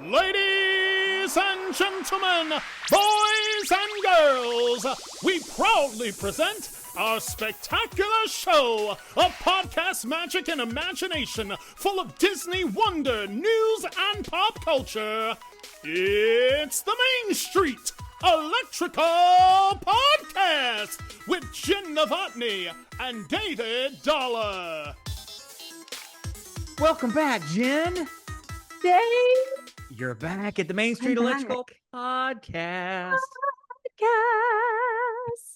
Ladies and gentlemen, boys and girls, we proudly present our spectacular show of podcast magic and imagination full of Disney wonder, news, and pop culture. It's the Main Street Electrical Podcast with Jenn and David Dollar. Welcome back, Jenn. Dave. You're back at the Main Street Electrical Podcast.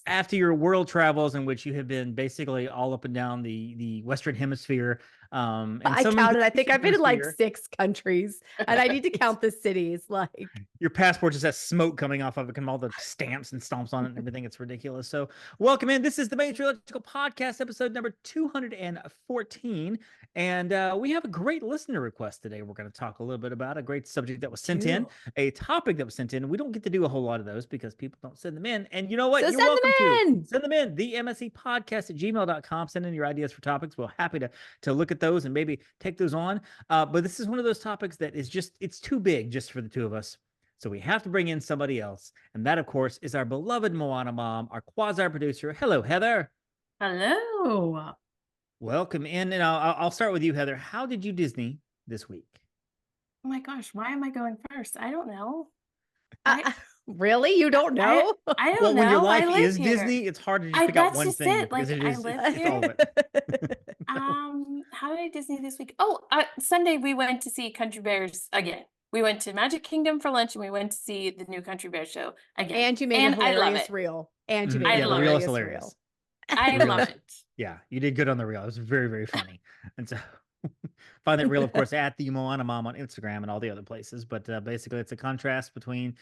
After your world travels, in which you have been basically all up and down the Western Hemisphere. And I counted. I think I've been in like 6 countries, and I need to count the cities. Like your passport just has smoke coming off of it, and all the stamps and stomps on it and everything. It's ridiculous. So welcome in. This is the Main Street Electrical Podcast, episode number 214. And we have a great listener request today. We're going to talk a little bit about a great subject that was sent in, a topic that was sent in. We don't get to do a whole lot of those because people don't send them in. And you know what? So You're welcome to send them in. The MSE podcast at gmail.com. Send in your ideas for topics. We're happy to look at those and maybe take those on. But this is one of those topics that is just, it's too big just for the two of us. So we have to bring in somebody else. And that, of course, is our beloved Moana Mom, our quasi-producer. Hello, Heather. Hello. Welcome in. And I'll start with you, Heather. How did you Disney this week? Oh my gosh, why am I going first? I don't know. Really? You don't know? I don't Well, know. when your life I live is here. Disney, it's hard to just pick out That's one just thing. it. Like, because I live it's all of here. it. How did I Disney this week? Oh, Sunday we went to see Country Bears again. We went to Magic Kingdom for lunch, and we went to see the new Country Bears show again. And you made a hilarious reel. And you made a hilarious reel. I love it. Yeah, you did good on the reel. It was very, very funny. And so find that reel, of course, at the Moana Mom on Instagram and all the other places. But basically, it's a contrast between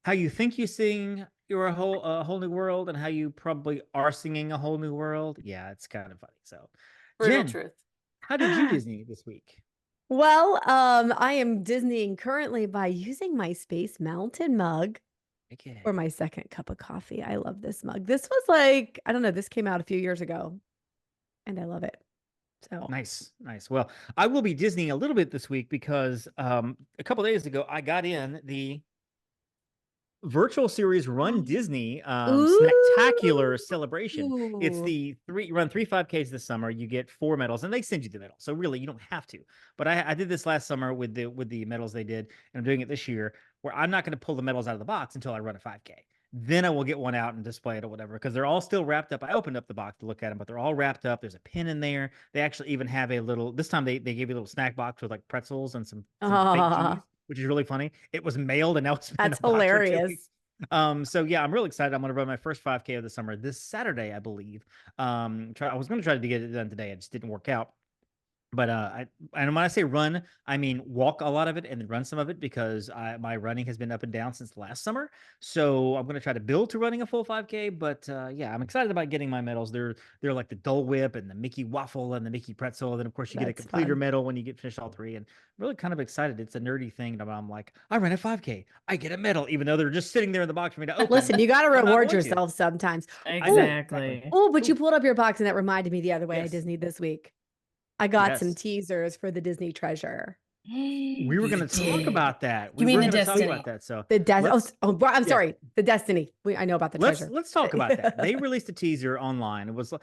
how you think you sing you're a whole new world and how you probably are singing a whole new world. Yeah, it's kind of funny. So, Brutal Jenn, truth. how did you Disney this week? Well, I am Disneying currently by using my Space Mountain mug for my second cup of coffee. I love this mug. This was like, I don't know, this came out a few years ago and I love it. So Nice. Well, I will be Disneying a little bit this week because a couple of days ago, I got in the virtual series Run Disney spectacular celebration. It's the run 3 5Ks this summer. You get 4 medals and they send you the medal. So really you don't have to. But I did this last summer with the medals they did, and I'm doing it this year where I'm not going to pull the medals out of the box until I run a 5K. Then I will get one out and display it or whatever, because they're all still wrapped up. I opened up the box to look at them, but they're all wrapped up. There's a pin in there. They actually even have a little, this time they gave you a little snack box with like pretzels and some fake cheese, which is really funny. It was mailed and now it's been that's hilarious. So yeah, I'm really excited. I'm going to run my first 5K of the summer this Saturday, I believe. I was going to try to get it done today. It just didn't work out. But and when I say run, I mean walk a lot of it and then run some of it, because my running has been up and down since last summer. So I'm going to try to build to running a full 5K. But yeah, I'm excited about getting my medals. They're like the Dole Whip and the Mickey Waffle and the Mickey Pretzel. And then of course you get a completer medal when you get finished all 3. And I'm really kind of excited. It's a nerdy thing. And I'm like, I ran a 5K, I get a medal, even though they're just sitting there in the box for me to open. Listen, you got to reward yourself sometimes. Exactly. Oh, but you pulled up your box and that reminded me the other way I Disneyed this week. I got some teasers for the Disney Treasure. We were going to talk about that. You mean the Destiny? Talk about that. So I'm sorry. The Destiny. I know about the Treasure. Let's talk about that. They released a teaser online. It was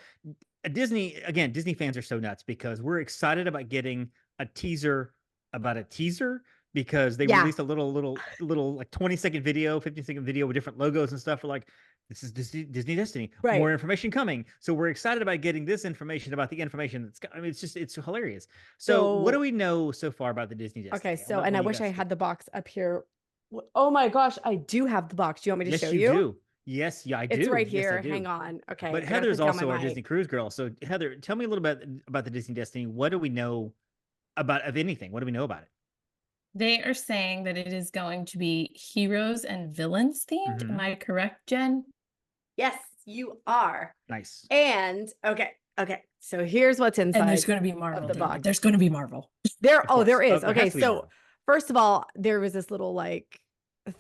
a Disney. Again, Disney fans are so nuts because we're excited about getting a teaser about a teaser, because they released a little like 20-second video, 15-second video with different logos and stuff. We're like, this is Disney Destiny. Right. More information coming. So we're excited about getting this information about the information. It's hilarious. So what do we know so far about the Disney Destiny? Okay. So, and I wish I had the box up here. Oh my gosh. I do have the box. Do you want me to show you? Yes, you do. Yes, I do. It's right here. Hang on. Okay. But Heather's also our Disney cruise girl. So Heather, tell me a little bit about the Disney Destiny. What do we know about, of anything? What do we know about it? They are saying that it is going to be heroes and villains themed. Mm-hmm. Am I correct, Jenn? Yes, you are. Nice. And okay. So here's what's inside. And there's going to be Marvel. The box. There's going to be Marvel. There is. Okay, so first of all, there was this little like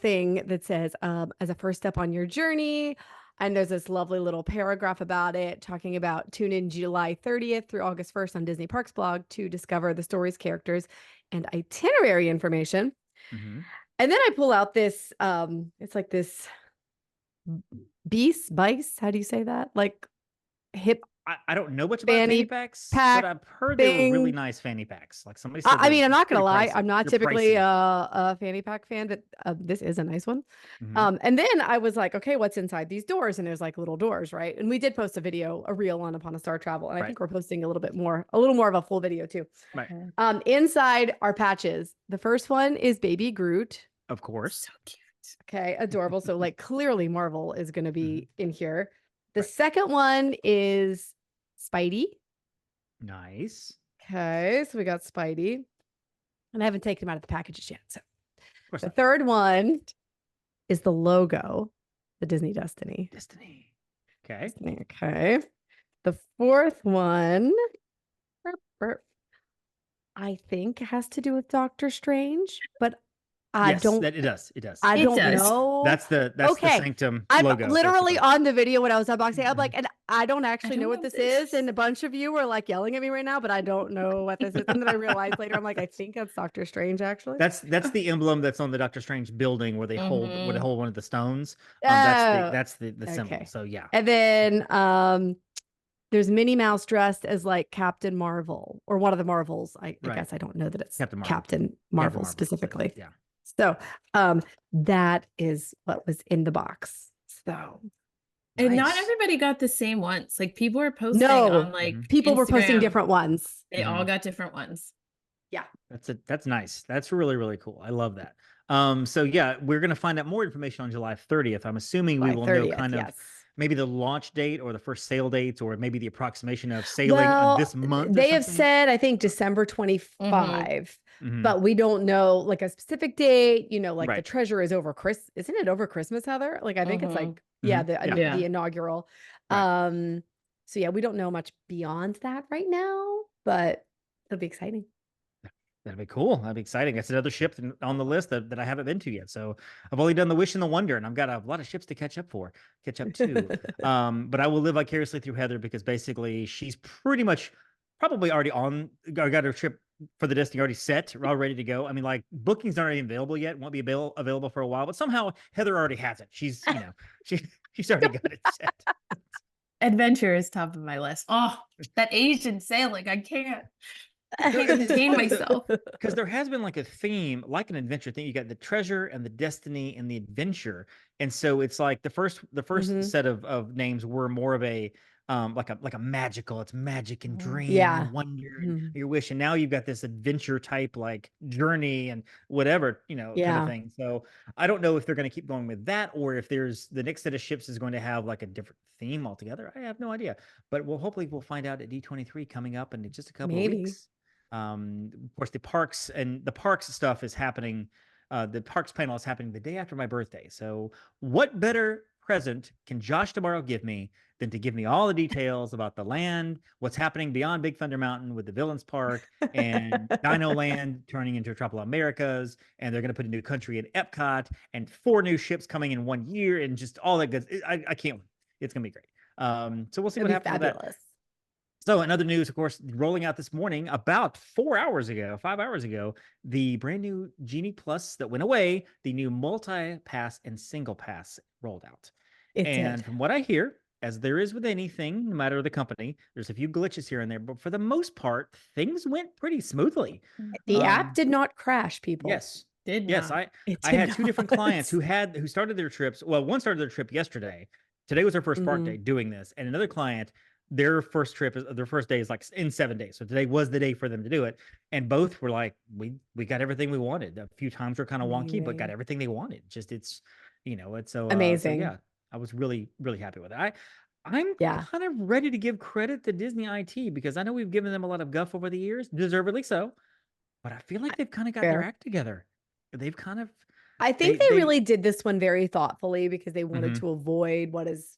thing that says, as a first step on your journey. And there's this lovely little paragraph about it, talking about tune in July 30th through August 1st on Disney Parks blog to discover the stories, characters, and itinerary information. Mhm. And then I pull out this, it's like this bice. How do you say that? Like hip I don't know much about fanny fanny packs, pack but I've heard they were really thing. nice fanny packs. Like somebody said I they're mean, I'm not gonna pretty lie, pricey. I'm not They're typically pricey. a fanny pack fan, but this is a nice one. Mhm. And then I was like, okay, what's inside these doors? And there's like little doors, right? And we did post a reel on Upon a Star Travel, and I Right. think we're posting a little more of a full video too. Right. Inside are patches. The first one is Baby Groot. Of course. So cute. Okay, adorable. So like clearly Marvel is going to be in here. The Right. second one is Spidey. Nice. Okay, so we got Spidey. And I haven't taken him out of the packages yet. So Of course the not. third one is the logo, the Disney Destiny. Destiny. Okay. Okay. The fourth one, I think has to do with Doctor Strange, but I Yes, don't. that it does. It does. I It don't does. know. That's the Okay. Sanctum I'm logo. literally basically. on the video when I was unboxing. I'm like, and I don't actually don't know what know this what this is. And is. a bunch of you were like yelling at me right now, but I don't know what this is. And then I realized later, I'm like, I think that's Doctor Strange, actually. That's the emblem that's on the Doctor Strange building where they hold Mhm. one of the stones. Oh, That's the symbol. okay. So yeah. And then there's Minnie Mouse dressed as like Captain Marvel or one of the Marvels. I Right. guess I don't know that it's Captain Marvel. Captain Marvel Marvel, specifically. Yeah. So that is what was in the box. So And not Nice. everybody got the same ones. Like people were posting no, on like people were posting Instagram. different ones. They all got different ones. Yeah. That's nice. That's really, really cool. I love that. So yeah, we're gonna find out more information on July 30th. I'm assuming we July will know 30th, kind of yes. maybe the launch date or the first sale dates, or maybe the approximation of sailing Well, this month. they have said, I think December 25, but we don't know like a specific date, you know, like the Right. treasure is over isn't it over Christmas, Heather? Like I think it's like, Yeah. the inaugural. Right. So yeah, we don't know much beyond that right now, but it'll be exciting. That'd be cool. That'd be exciting. That's another ship on the list that I haven't been to yet. So I've only done the Wish and the Wonder, and I've got a lot of ships to catch up to. But I will live vicariously through Heather because basically she's pretty much probably already got her trip for the Destiny already set, all ready to go. I mean, like bookings aren't even available yet, won't be available for a while, but somehow Heather already has it. She's, she's already got it set. Adventure is top of my list. Oh, that Asian sailing. I can't contain myself. Because there has been like a theme, like an adventure thing. You got the treasure and the destiny and the adventure, and so it's like the first set of names were more of a like a magical. It's magic and dream and wonder and your wish, and now you've got this adventure type like journey and whatever kind of thing. So I don't know if they're going to keep going with that or if there's the next set of ships is going to have like a different theme altogether. I have no idea, but hopefully we'll find out at D23 coming up in just a couple of weeks. Of course, the parks stuff is happening. The parks panel is happening the day after my birthday. So what better present can Josh tomorrow give me than to give me all the details about the land, what's happening beyond Big Thunder Mountain with the Villains Park and Dino Land turning into Tropical Americas, and they're going to put a new country in Epcot and 4 new ships coming in 1 year and just all that good. I can't wait. It's going to be great. So we'll see what happens with that. So in other news, of course, rolling out this morning, about 5 hours ago, the brand new Genie Plus that went away, the new multi-pass and single pass rolled out. From what I hear, as there is with anything, no matter the company, there's a few glitches here and there, but for the most part, things went pretty smoothly. The app did not crash, people. Yes. Not. I had 2 different clients who started their trips. Well, one started their trip yesterday. Today was their first part day doing this. And another client, their first day is like in 7 days. So today was the day for them to do it. And both were like, we got everything we wanted. A few times were kind of wonky, but got everything they wanted. Just it's so amazing. So yeah, I was really, really happy with it. I'm kind of ready to give credit to Disney IT because I know we've given them a lot of guff over the years, deservedly so. But I feel like they've kind of got their act together. They've kind of I think they really did this one very thoughtfully because they wanted to avoid what has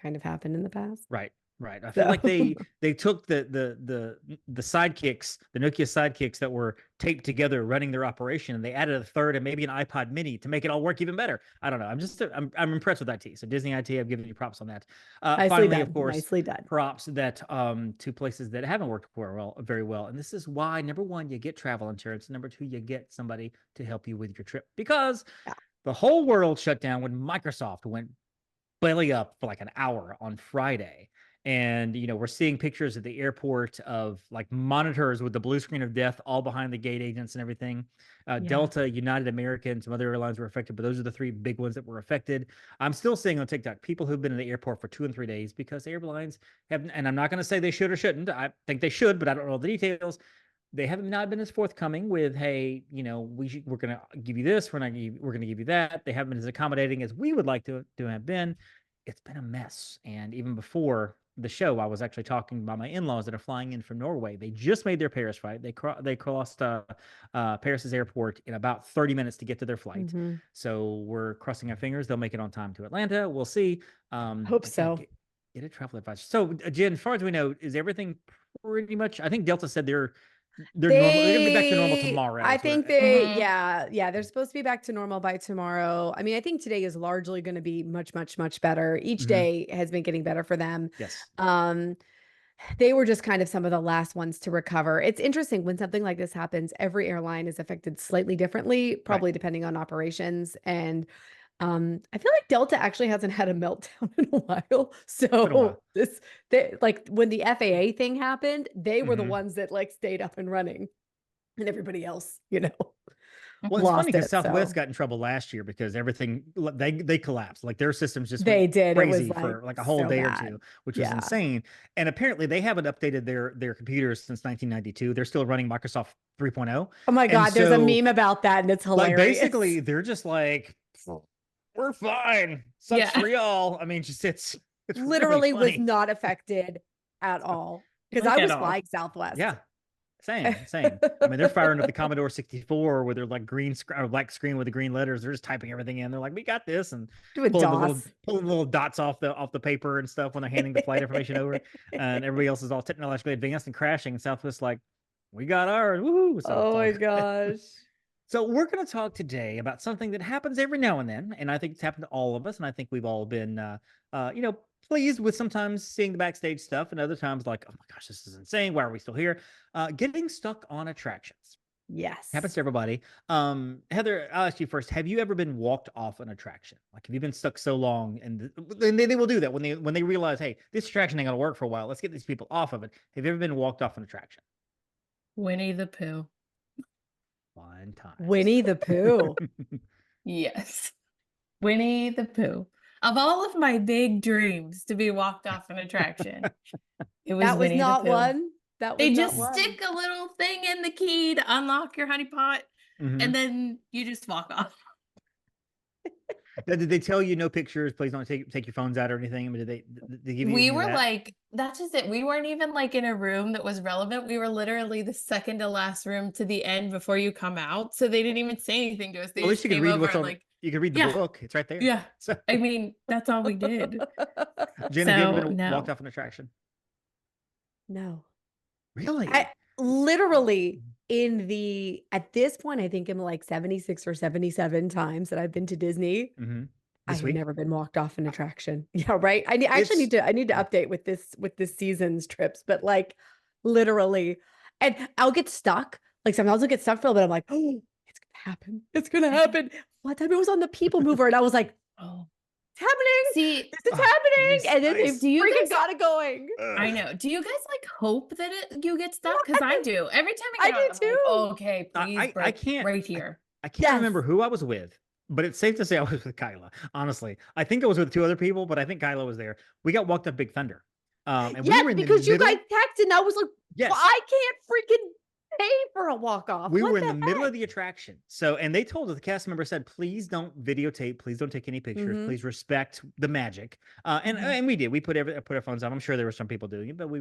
kind of happened in the past. Right. Right. I feel like they took the sidekicks, the Nokia sidekicks that were taped together running their operation, and they added a third and maybe an iPod mini to make it all work even better. I don't know. I'm impressed with IT. So Disney IT, I've given you props on that. Nicely Finally, done. of course, Nicely done. props that to places that haven't worked very well. And this is why, number one, you get travel insurance. Number two, you get somebody to help you with your trip, because the whole world shut down when Microsoft went belly up for like an hour on Friday. And, we're seeing pictures at the airport of like monitors with the blue screen of death all behind the gate agents and everything. Delta, United American, some other airlines were affected, but those are the three big ones that were affected. I'm still seeing on TikTok people who've been in the airport for 2 and 3 days because airlines have, and I'm not going to say they should or shouldn't. I think they should, but I don't know the details. They haven't not been as forthcoming with, hey, we're going to give you this, we're going to give you that. They haven't been as accommodating as we would like to have been. It's been a mess. And even before the show, I was actually talking about my in-laws that are flying in from Norway. They just made their Paris flight. They crossed Paris's airport in about 30 minutes to get to their flight. Mm-hmm. So we're crossing our fingers they'll make it on time to Atlanta. We'll see. Hope so. Get a travel advice. So Jen, as far as we know, is everything pretty much? I think Delta said they're normal. They're gonna be back to normal tomorrow. I think they're supposed to be back to normal by tomorrow. I mean, I think today is largely going to be much, much, much better. Each day has been getting better for them. Yes. They were just kind of some of the last ones to recover. It's interesting when something like this happens, every airline is affected slightly differently, probably depending on operations. And I feel like Delta actually hasn't had a meltdown in a while. So like when the FAA thing happened, they were the ones that like stayed up and running, and everybody else, Well, it's funny because Southwest got in trouble last year because everything they collapsed. Like their systems just went crazy for like a whole day or two, which was insane. And apparently they haven't updated their computers since 1992. They're still running Microsoft 3.0. Oh my God, there's a meme about that, and it's hilarious. Like basically, they're just like, we're fine. Sucks for y'all. I mean, it's literally really was not affected at all because I was flying Southwest. Yeah. Same. I mean, they're firing up the Commodore 64 with their like green or black screen with the green letters. They're just typing everything in. They're like, we got this, and pulling little dots off the paper and stuff when they're handing the flight information over. And everybody else is all technologically advanced and crashing. And Southwest like, we got ours. Woohoo! So oh my gosh. So we're going to talk today about something that happens every now and then, and I think it's happened to all of us, and I think we've all been, pleased with sometimes seeing the backstage stuff, and other times like, oh my gosh, this is insane. Why are we still here? Getting stuck on attractions. Yes, happens to everybody. Heather, I'll ask you first. Have you ever been walked off an attraction? Like, have you been stuck so long, and they will do that when they realize, hey, this attraction ain't gonna work for a while. Let's get these people off of it. Have you ever been walked off an attraction? Winnie the Pooh. One time. Winnie the Pooh. Yes. Winnie the Pooh. Of all of my big dreams to be walked off an attraction, it was that was Winnie not the Pooh. one. That was they not just one. stick a little thing in the key to unlock your honey pot, and then you just walk off. Did they tell you no pictures? Please don't take your phones out or anything. I mean, did they give you? We were like, that's just it. We weren't even like in a room that was relevant. We were literally the second to last room to the end before you come out. So they didn't even say anything to us. They at least you could read what's on. Like, you could read the book. It's right there. Yeah. So I mean, that's all we did. Jenn, have you ever been walked off an attraction? No. Really? I literally at this point, I think I'm like 76 or 77 times that I've been to Disney. I've never been walked off an attraction. Yeah, right. I need to update with this season's trips, but like literally, and I'll get stuck. Like sometimes I'll get stuck for a little bit. I'm like, oh, it's gonna happen. It's gonna happen. One time it was on the People Mover, and I was like, oh, it's happening. See, this is happening. And then they freaking got it going. I know. Do you guys like hope that you get stuck? Because I do. Every time I get out, do too. Like, oh, okay, please I can't right here. I can't remember who I was with, but it's safe to say I was with Kyla. Honestly, I think I was with 2 other people, but I think Kyla was there. We got walked up Big Thunder. And yes, we were in because you guys texted, and I was like, yes, well, I can't freaking pay for a walk off. We were in the middle of the attraction. So, and they told us, the cast member said, please don't videotape. Please don't take any pictures. Please respect the magic. And we did. We put our phones on. I'm sure there were some people doing it, but we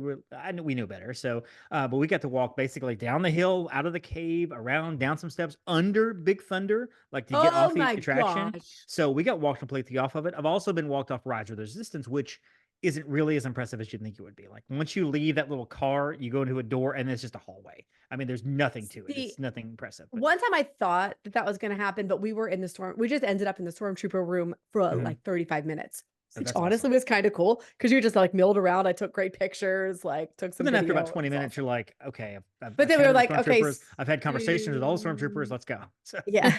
knew better. So, but we got to walk basically down the hill, out of the cave, around, down some steps, under Big Thunder, like to get off the attraction. Gosh. So we got walked completely off of it. I've also been walked off Rides with Resistance, which isn't really as impressive as you think it would be. Like once you leave that little car, you go into a door and it's just a hallway. I mean, there's nothing to it. It's nothing impressive. But... One time I thought that was going to happen, but we were in the storm. We just ended up in the stormtrooper room for like 35 minutes. Which honestly was kind of cool because you just like milled around. I took great pictures, like took some. And then after about 20 minutes, you're like, okay. But then we were like, okay, I've had conversations with all the stormtroopers. Let's go. So, yeah,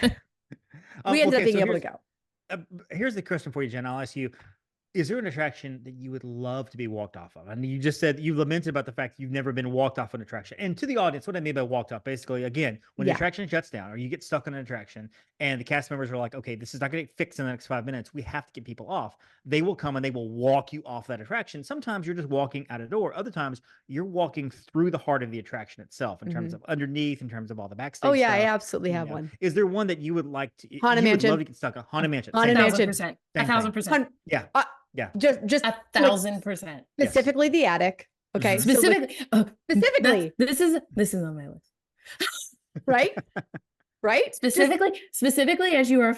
we ended up being able to go. Here's the question for you, Jen. I'll ask you. Is there an attraction that you would love to be walked off of? And you just said you lamented about the fact that you've never been walked off an attraction. And to the audience, what I mean by walked off, basically, again, when the attraction shuts down or you get stuck on an attraction and the cast members are like, okay, this is not going to get fixed in the next 5 minutes. We have to get people off. They will come and they will walk you off that attraction. Sometimes you're just walking out a door. Other times you're walking through the heart of the attraction itself in terms of underneath, in terms of all the backstage. Oh yeah, stuff. I absolutely have one. Is there one that you would like to? Haunted Mansion. Love to get stuck on Haunted Mansion. Haunted Mansion. 1,000%. Yeah. Yeah. Just 1,000%. Specifically the attic. Okay. Mhm. Specifically. This is on my list. Right? Right? Specifically as you are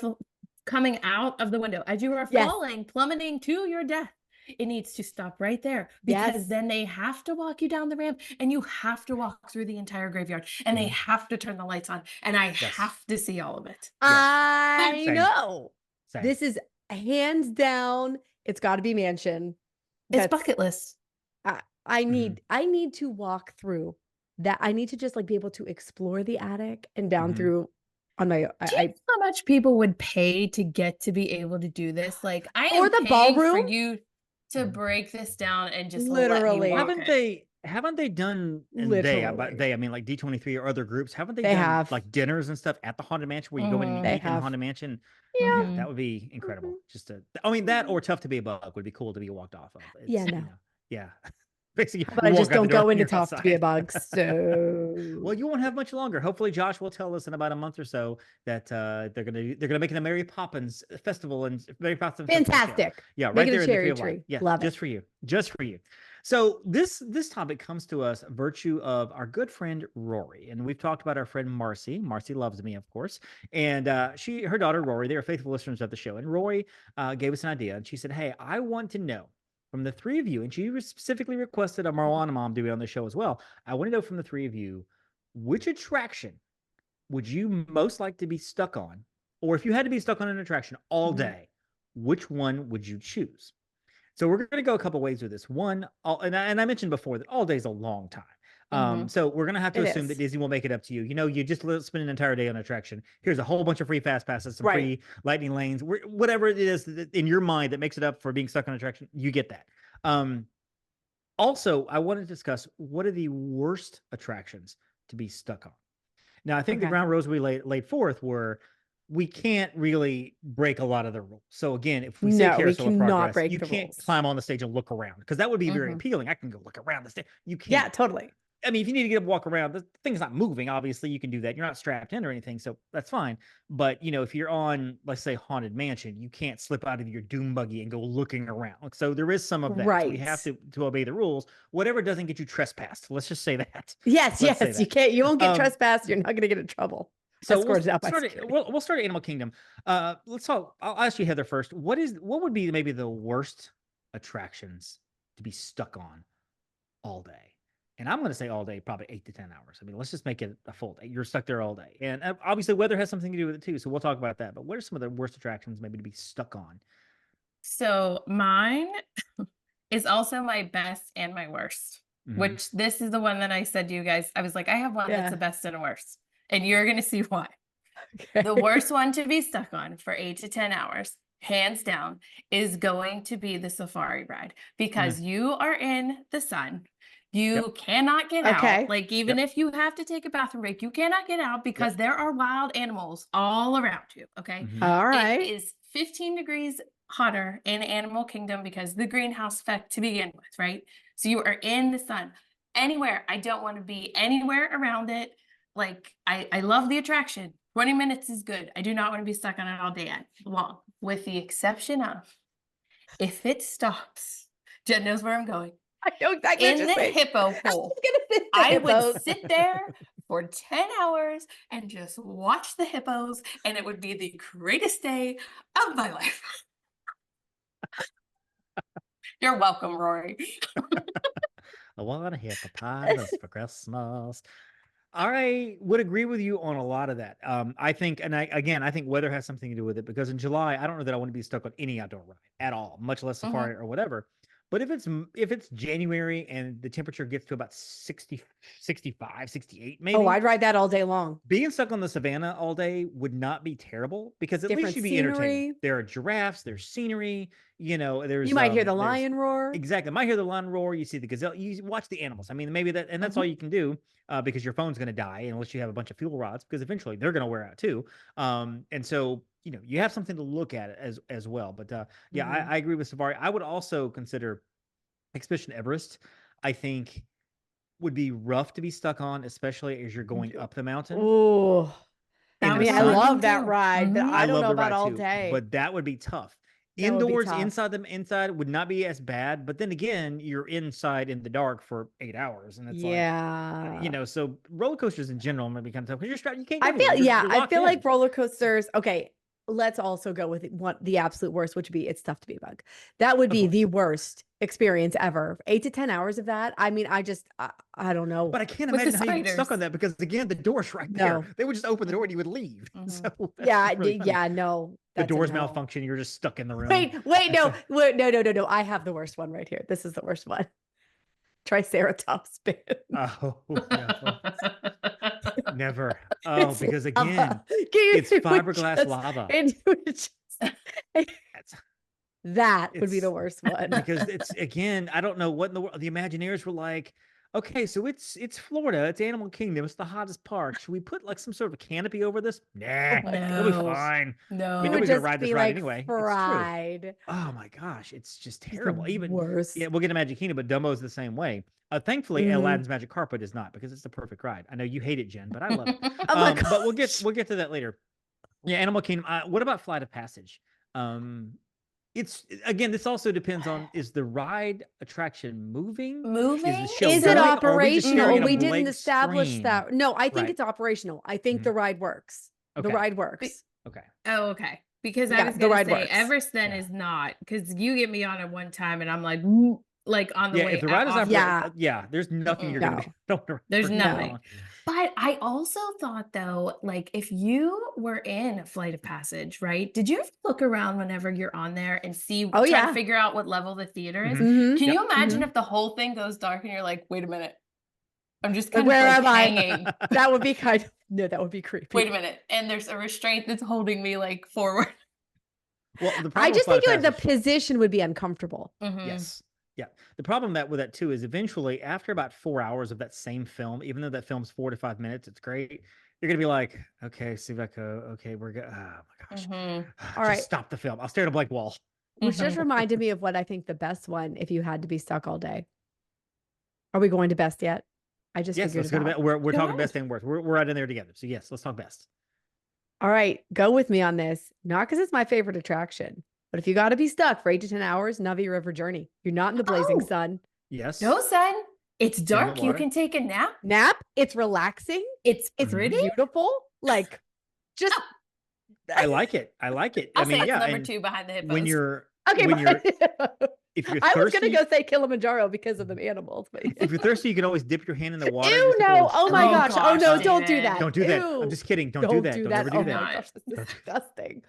coming out of the window, as you are falling, plummeting to your death. It needs to stop right there because then they have to walk you down the ramp and you have to walk through the entire graveyard and they have to turn the lights on and I have to see all of it. I know. Same. This is hands down. It's got to be mansion. It's bucket list. I need to walk through that. I need to just like be able to explore the attic and down through on my. Do you know how much people would pay to get to be able to do this? Like I am or the paying ballroom for you to break this down and just literally. Haven't they done? And I mean like D23 or other groups. Haven't they done like dinners and stuff at the Haunted Mansion where you go in and you eat in the Haunted Mansion? Yeah, that would be incredible. I mean that or Tough to Be a Bug would be cool to be walked off of. Yeah. Basically, but I just don't go into Tough to Be a Bug. So well, you won't have much longer. Hopefully, Josh will tell us in about a month or so that they're gonna make it a Mary Poppins festival and Mary Poppins. Fantastic. Yeah, right make there it a cherry tree. Yeah, love just it. just for you. So this topic comes to us virtue of our good friend Rory, and we've talked about our friend Marcy. Marcy loves me, of course, and her daughter Rory. They are faithful listeners of the show, and Rory gave us an idea, and she said, "Hey, I want to know." From the three of you, and she specifically requested a Moana Mom to be on the show as well. I want to know from the three of you, which attraction would you most like to be stuck on? Or if you had to be stuck on an attraction all day, which one would you choose? So we're going to go a couple ways with this. One, and I mentioned before that all day is a long time. So we're going to have to assume that Disney will make it up to you. You know, you just spend an entire day on an attraction. Here's a whole bunch of free fast passes, some free lightning lanes, whatever it is in your mind that makes it up for being stuck on an attraction. You get that. Also, I want to discuss what are the worst attractions to be stuck on. Now, I think the ground rules we laid forth were we can't really break a lot of the rules. So again, if we say Carousel of Progress, you can't climb on the stage and look around because that would be very appealing. I can go look around the stage. You can't. Yeah, totally. I mean, if you need to get up, walk around, the thing's not moving. Obviously, you can do that. You're not strapped in or anything, so that's fine. But you know, if you're on, let's say, Haunted Mansion, you can't slip out of your doom buggy and go looking around. So there is some of that. Right. So we have to obey the rules. Whatever doesn't get you trespassed. Let's just say that. Yes. You can't. You won't get trespassed. You're not going to get in trouble. So we'll start at Animal Kingdom. Let's talk. I'll ask you, Heather, first. What would be maybe the worst attractions to be stuck on all day? And I'm going to say all day, probably 8 to 10 hours. I mean, let's just make it a full day. You're stuck there all day. And obviously weather has something to do with it too. So we'll talk about that. But what are some of the worst attractions maybe to be stuck on? So mine is also my best and my worst, which this is the one that I said to you guys. I was like, I have one that's the best and worst. And you're going to see why. Okay. The worst one to be stuck on for 8 to 10 hours, hands down, is going to be the safari ride because you are in the sun. You cannot get out. Like even if you have to take a bathroom break, you cannot get out because there are wild animals all around you. Okay. All right. It is 15 degrees hotter in Animal Kingdom because the greenhouse effect to begin with, right? So you are in the sun. Anywhere. I don't want to be anywhere around it. Like I love the attraction. 20 minutes is good. I do not want to be stuck on it all day long, with the exception of if it stops. Jen knows where I'm going. I know exactly in the hippo pool. I would sit there for 10 hours and just watch the hippos, and it would be the greatest day of my life. You're welcome, Rory. I want a hippopotamus for Christmas. I would agree with you on a lot of that. I think, and I think weather has something to do with it, because in July, I don't know that I want to be stuck on any outdoor ride at all, much less safari or whatever. But if it's January and the temperature gets to about 60, 65, 68, maybe. Oh, I'd ride that all day long. Being stuck on the savannah all day would not be terrible, because at Different least you'd be scenery. entertained. There are giraffes, there's scenery, you might hear the lion roar. Exactly. Might hear the lion roar. You see the gazelle. You watch the animals. I mean, maybe that's all you can do, because your phone's going to die unless you have a bunch of fuel rods, because eventually they're going to wear out too. And so, you have something to look at as well. But I agree with safari. I would also consider Expedition Everest. I think would be rough to be stuck on, especially as you're going up the mountain. Oh, I love that ride. But I don't know about all too, day. but that would be tough. That would be Indoors, tough. inside would not be as bad, but then again, you're inside in the dark for 8 hours, and it's like, so roller coasters in general might be kind of tough because you're strapped. You can't. I feel like roller coasters. Okay, let's also go with the absolute worst, which would be it's tough to be a bug. That would be the worst experience ever. 8 to 10 hours of that. I mean, I don't know. But I can't imagine how you get stuck on that, because again, the door's right there. They would just open the door and you would leave. So no. The doors malfunction. You're just stuck in the room. No. I have the worst one right here. This is the worst one. Triceratops spin. Oh, no. Never. Oh, because again, it's fiberglass lava. And that would be the worst one. Because it's, again, I don't know what in the world the Imagineers were like. Okay, so it's Florida, it's Animal Kingdom, it's the hottest park. Should we put like some sort of a canopy over this? Nah, it'll be fine. No, we know we're gonna ride this ride anyway. Fried. Oh my gosh, it's just terrible. Even worse. Yeah, we'll get to Magic Kingdom, but Dumbo's the same way. Thankfully, Aladdin's Magic Carpet is not, because it's the perfect ride. I know you hate it, Jen, but I love it. But we'll get to that later. Yeah, Animal Kingdom. What about Flight of Passage? It's, again, this also depends on, is the ride attraction moving? Is it operational? We didn't blank establish screen? that. No, I think it's operational. I think the ride works. Okay. The ride works. Okay. Oh, okay. Because I was the going ride to say works. Everest then is not, because you get me on it one time and I'm like on the way. If the ride is off, operational, there's nothing you're going to be. There's nothing. But I also thought, though, like, if you were in a Flight of Passage, right? Did you ever look around whenever you're on there and try to figure out what level the theater is? Can you imagine if the whole thing goes dark and you're like, wait a minute, I'm just kind of hanging. That would be that would be creepy. Wait a minute. And there's a restraint that's holding me like forward. Well, I just think the position would be uncomfortable. Yes. Yeah. The problem with that too is eventually, after about 4 hours of that same film, even though that film's 4 to 5 minutes, it's great. You're going to be like, okay, see if I go. Okay, we're good. Oh my gosh. All right. Stop the film. I'll stare at a blank wall. Which just reminded me of what I think the best one, if you had to be stuck all day. Are we going to best yet? I just figured let's go to best. We're talking best and worst. We're right in there together. So yes, let's talk best. All right. Go with me on this. Not because it's my favorite attraction, but if you got to be stuck for 8 to 10 hours, Navi River Journey. You're not in the blazing sun. Yes. No sun. It's dark. You can take a nap. It's relaxing. It's pretty. Beautiful. Like, just. I like it. I'll say it's number 2 behind the hippos. When you're if you're thirsty, I was gonna go say Kilimanjaro because of the animals. But if you're thirsty, you can always dip your hand in the water. Ew, no! Oh my gosh! Oh no! Don't do that! Don't do that! I'm just kidding. Don't do that! Don't ever do that! Oh my gosh! This is disgusting.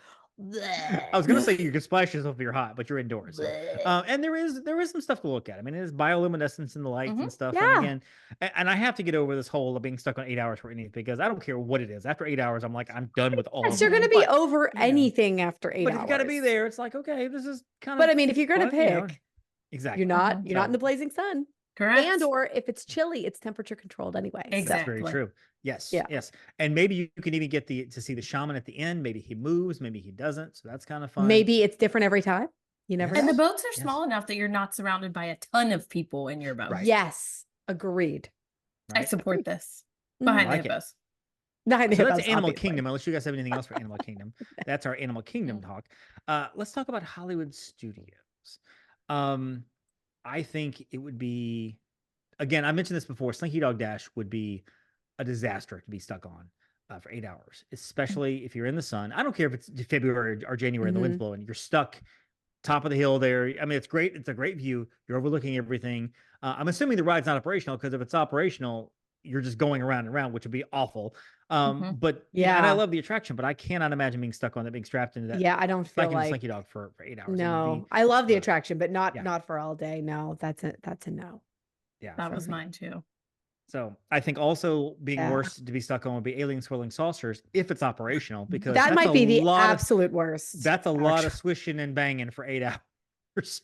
I was gonna say you can splash yourself if you're hot, but you're indoors. And there is some stuff to look at. I mean, there's bioluminescence in the lights and stuff. Yeah. And again, and I have to get over this whole of being stuck on 8 hours for anything, because I don't care what it is. After 8 hours, I'm like, I'm done with all. You're gonna be over anything after 8 hours. But if you gotta be there, it's like, okay, this is kind of. But I mean, if you're gonna pick, exactly, you're not in the blazing sun. Correct. And or if it's chilly, it's temperature controlled anyway. Exactly. That's very true. Yes. Yeah. Yes. And maybe you can even get to see the shaman at the end. Maybe he moves, maybe he doesn't. So that's kind of fun. Maybe it's different every time. You never know. And the boats are small enough that you're not surrounded by a ton of people in your boat. Right. Yes. Agreed. Right. I support this. Behind the hippos. So that's Animal Kingdom. Unless you guys have anything else for Animal Kingdom. That's our Animal Kingdom talk. Let's talk about Hollywood Studios. I think it would be, again, I mentioned this before, Slinky Dog Dash would be a disaster to be stuck on for 8 hours, especially if you're in the sun. I don't care if it's February or January and the wind's blowing, you're stuck top of the hill there. I mean, it's great. It's a great view. You're overlooking everything. I'm assuming the ride's not operational, because if it's operational, you're just going around and around, which would be awful. But yeah, and I love the attraction, but I cannot imagine being stuck on that, being strapped into that. Yeah, I don't feel like Slinky Dog for 8 hours. No, I love the attraction, but not for all day. No, that's a no. Yeah, that was mine too. So I think also being worse to be stuck on would be alien swirling saucers if it's operational, because that might be the absolute worst. That's a lot of swishing and banging for 8 hours.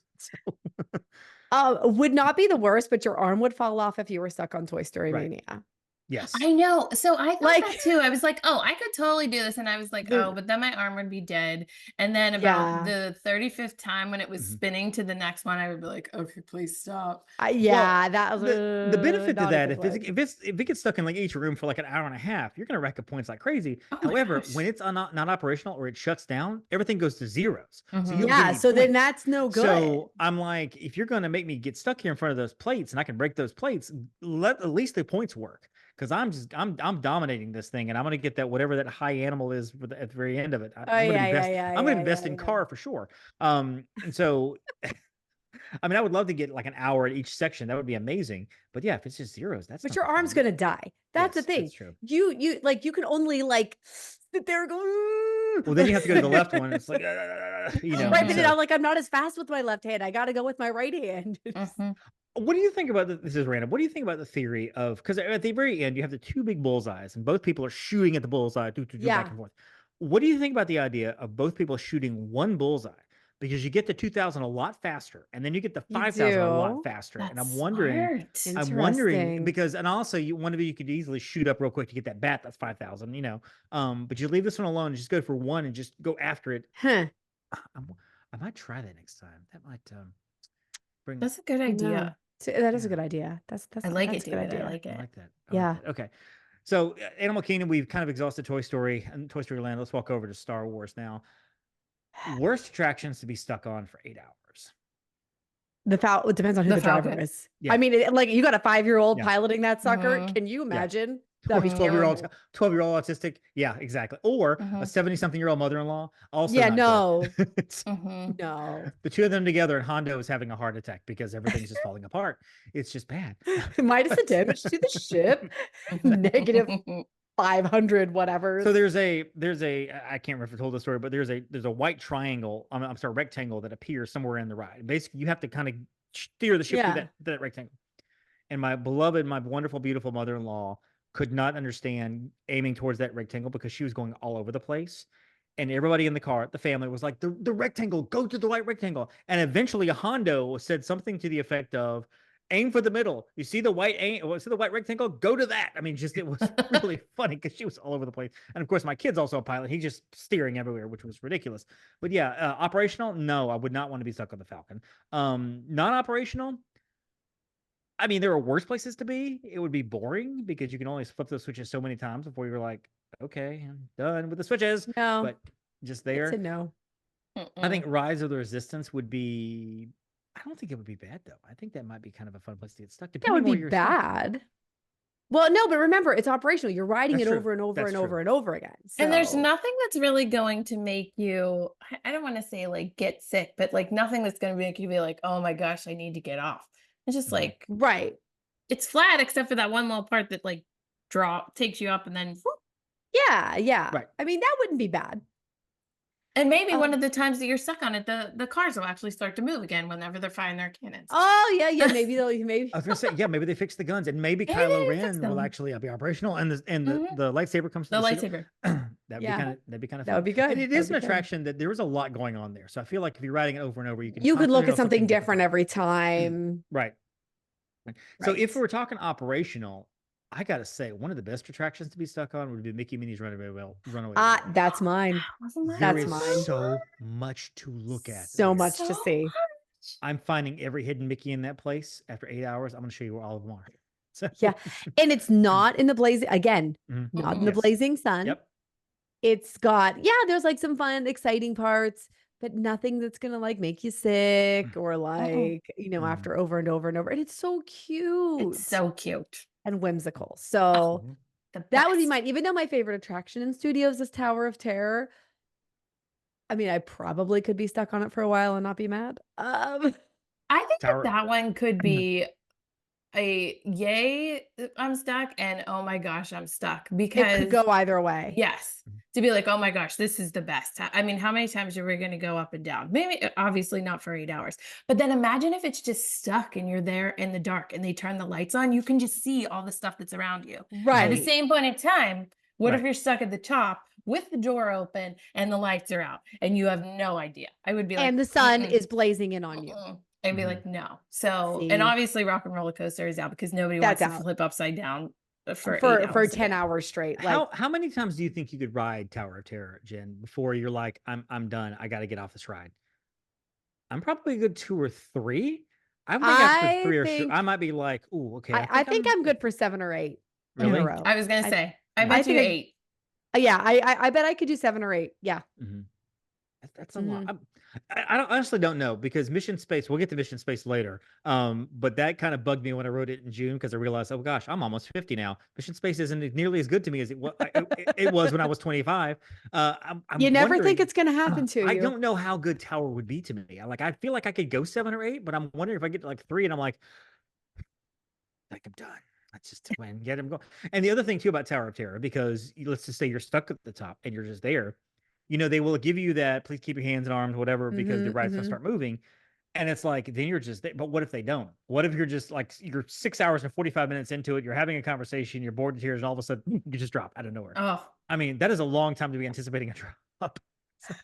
Would not be the worst, but your arm would fall off if you were stuck on Toy Story Mania. Yes. I know. So I thought that too. I was like, oh, I could totally do this. And I was like, oh, but then my arm would be dead. And then about the 35th time when it was spinning to the next one, I would be like, okay, please stop. That was the benefit to that. If it gets stuck in like each room for like an hour and a half, you're going to rack up points like crazy. However, when it's not operational or it shuts down, everything goes to zeros. So then that's no good. So I'm like, if you're going to make me get stuck here in front of those plates and I can break those plates, let at least the points work. Because I'm dominating this thing, and I'm gonna get that whatever that high animal is at the very end of it. I'm gonna invest in car for sure. And so, I mean, I would love to get like an hour at each section. That would be amazing. But yeah, if it's just zeros, that's. But your arm's gonna die. That's the thing. That's true. You can only like sit there and go. Well, then you have to go to the left one. It's like, Right, but I'm not as fast with my left hand. I got to go with my right hand. What do you think about this? Is random. What do you think about the theory of, because at the very end you have the two big bullseyes and both people are shooting at the bullseye, back and forth. What do you think about the idea of both people shooting one bullseye? Because you get the 2,000 a lot faster, and then you get the 5,000 a lot faster. And I'm wondering, because, and also one of you could easily shoot up real quick to get that bat that's 5,000, but you leave this one alone and just go for one and just go after it. I might try that next time. That might bring. That's a good idea. That is a good idea. I like it, David. I like it. I like that. Okay. So Animal Kingdom, we've kind of exhausted Toy Story and Toy Story Land. Let's walk over to Star Wars now. Worst attractions to be stuck on for 8 hours. It depends on who the driver is. Yeah. I mean, you got a 5-year-old piloting that sucker. Can you imagine? That'd be 12-year-old autistic. Yeah, exactly. Or a 70-something-year-old mother-in-law. Also, no. No. The two of them together, and Hondo is having a heart attack because everything's just falling apart. It's just bad. Minus the damage to the ship. Negative 500 whatever. So there's a I can't remember if I told the story, but there's a white triangle. I'm sorry, rectangle that appears somewhere in the ride. Basically, you have to kind of steer the ship through that rectangle. And my wonderful, beautiful mother-in-law could not understand aiming towards that rectangle because she was going all over the place. And everybody in the car, the family, was like, the rectangle, go to the white rectangle. And eventually a Hondo said something to the effect of, aim for the middle. You see the white rectangle? Go to that. I mean, it was really funny because she was all over the place. And of course, my kid's also a pilot. He's just steering everywhere, which was ridiculous. But yeah, operational, no, I would not want to be stuck on the Falcon. Non-operational, I mean, there are worse places to be. It would be boring because you can only flip those switches so many times before you're like, okay, I'm done with the switches. No, but just there. It's a no. I think Rise of the Resistance would be. I don't think it would be bad though. I think that might be kind of a fun place to get stuck. That would be bad. Well, no, but remember, it's operational. You're riding it over and over and over and over again. So. And there's nothing that's really going to make you, I don't want to say like get sick, but like nothing that's going to make you be like, oh my gosh, I need to get off. It's just like, right. It's flat except for that one little part that like takes you up and then. Yeah. Right. I mean, that wouldn't be bad. And maybe one of the times that you're stuck on it, the cars will actually start to move again whenever they're firing their cannons. Oh yeah. Maybe I was gonna say, maybe they fix the guns, and maybe Kylo Ren will actually be operational, and the lightsaber comes. The lightsaber. That'd be kind of fun. That would be good. And it is an attraction that there is a lot going on there. So I feel like if you're riding it over and over, you could look at something different every time. Right. So if we're talking operational, I gotta say, one of the best attractions to be stuck on would be Mickey Minnie's Runaway Railroad. That's mine. That's mine. So much to look at. So much to see. I'm finding every hidden Mickey in that place. After 8 hours, I'm gonna show you where all of them are. So. Yeah, and it's not in the blazing not in the blazing sun. Yep. It's got there's like some fun, exciting parts, but nothing that's gonna like make you sick or like after over and over and over. And it's so cute. It's so cute. And whimsical. So that would be mine. Even though my favorite attraction in studios is Tower of Terror, I mean, I probably could be stuck on it for a while and not be mad. I think that one could be a yay, I'm stuck, and oh my gosh, I'm stuck, because it could go either way. Yes. To be like, oh my gosh, this is the best. I mean, how many times are we going to go up and down? Maybe, obviously not for 8 hours, but then imagine if it's just stuck and you're there in the dark and they turn the lights on, you can just see all the stuff that's around you. Right. At the same point in time, what if you're stuck at the top with the door open and the lights are out and you have no idea? I would be like, and the sun is blazing in on you. I'd be like, no. So, and obviously Rock and Roller Coaster is out because nobody wants to flip upside down for 10 hours straight. Like, how many times do you think you could ride Tower of Terror, Jen, before you're like, I'm done, I got to get off this ride? I'm probably a good 2 or 3. I think after 3 or 4, I might be like, ooh, okay. I think I'm good for 7 or 8 really? in a row. I was gonna say, I bet you 8. Yeah, I bet I could do 7 or 8. Yeah. That's a lot. I honestly don't know, because Mission Space, we'll get to Mission Space later. But that kind of bugged me when I wrote it in June, because I realized, oh gosh, I'm almost 50 now. Mission Space isn't nearly as good to me as it was when I was 25. You never think it's going to happen to you. I don't know how good Tower would be to me. I feel like I could go 7 or 8, but I'm wondering if I get to like 3 and I'm like I'm done. Let's just get him going. And the other thing too about Tower of Terror, because let's just say you're stuck at the top and you're just there, they will give you that, please keep your hands and arms, whatever, because the ride's gonna start moving. And it's like, then you're just there. But what if they don't? What if you're just like, you're 6 hours and 45 minutes into it, you're having a conversation, you're bored to tears, and all of a sudden you just drop out of nowhere. Oh, I mean, that is a long time to be anticipating a drop. So.